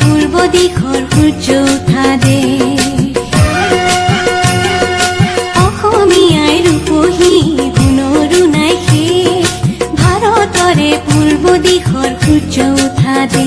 পূৰ্ব দিশৰ সূৰ্য উঠা দে অসমীয়াই ৰূপহী গুণৰো নাই শেষ ভাৰতৰে পূৰ্ব দিশৰ সূৰ্য উঠা দে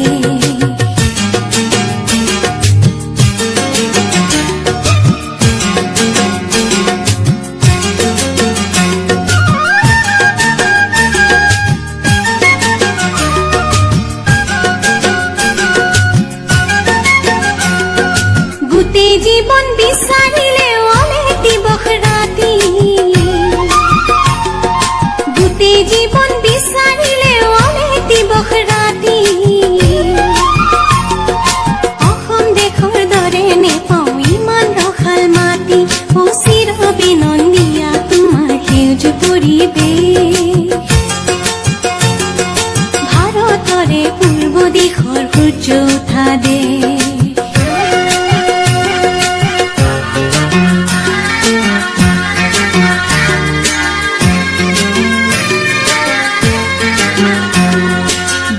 জীবন বিচাৰিলে ওলে দিবস ৰাতি গোটেই জীৱন বিচাৰিলে ওলে দিবস ৰাতি অসম দেশৰ দৰে নেপাওঁ ইমান ৰসাল মাটি চিৰ বিনন্দীয়া তোমাৰ সেউজ পৰিৱেশ ভাৰতৰে পূৰ্ব দিশৰ সূৰ্য উঠা দে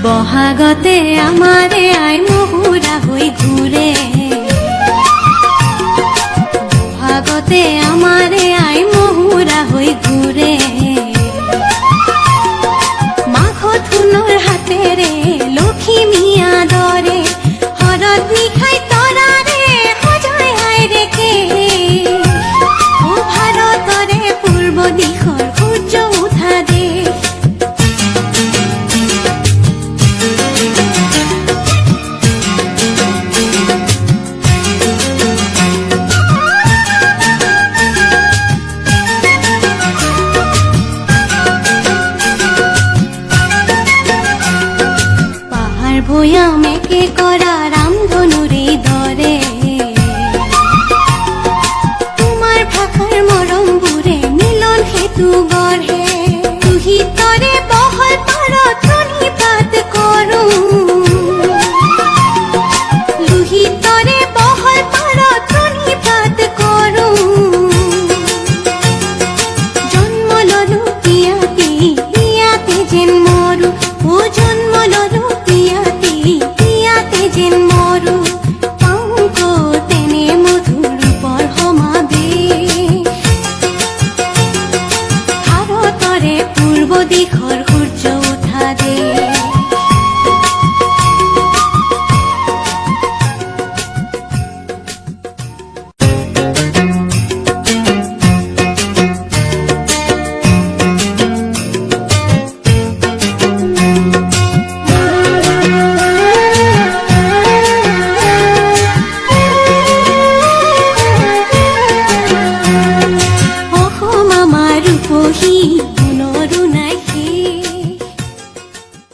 বহাগতে আমাৰে আই মহুৰা হৈ ঘূৰে বহাগতে আমাৰে আই মহুৰা হৈ ঘূৰে মাঘত সোণৰ হাতেৰে লখিমীয়া দৰে হৰত নিশাই তৰাৰে সজাই আই ৰেখে ও ভাৰতৰে পূৰ্ব দিশৰ সূৰ্য উঠা দে ভৈয়ামেকে কৰা ৰামধনুৰে দৰে তোমাৰ ভাষাৰ মৰমবোৰে মিলন সেতু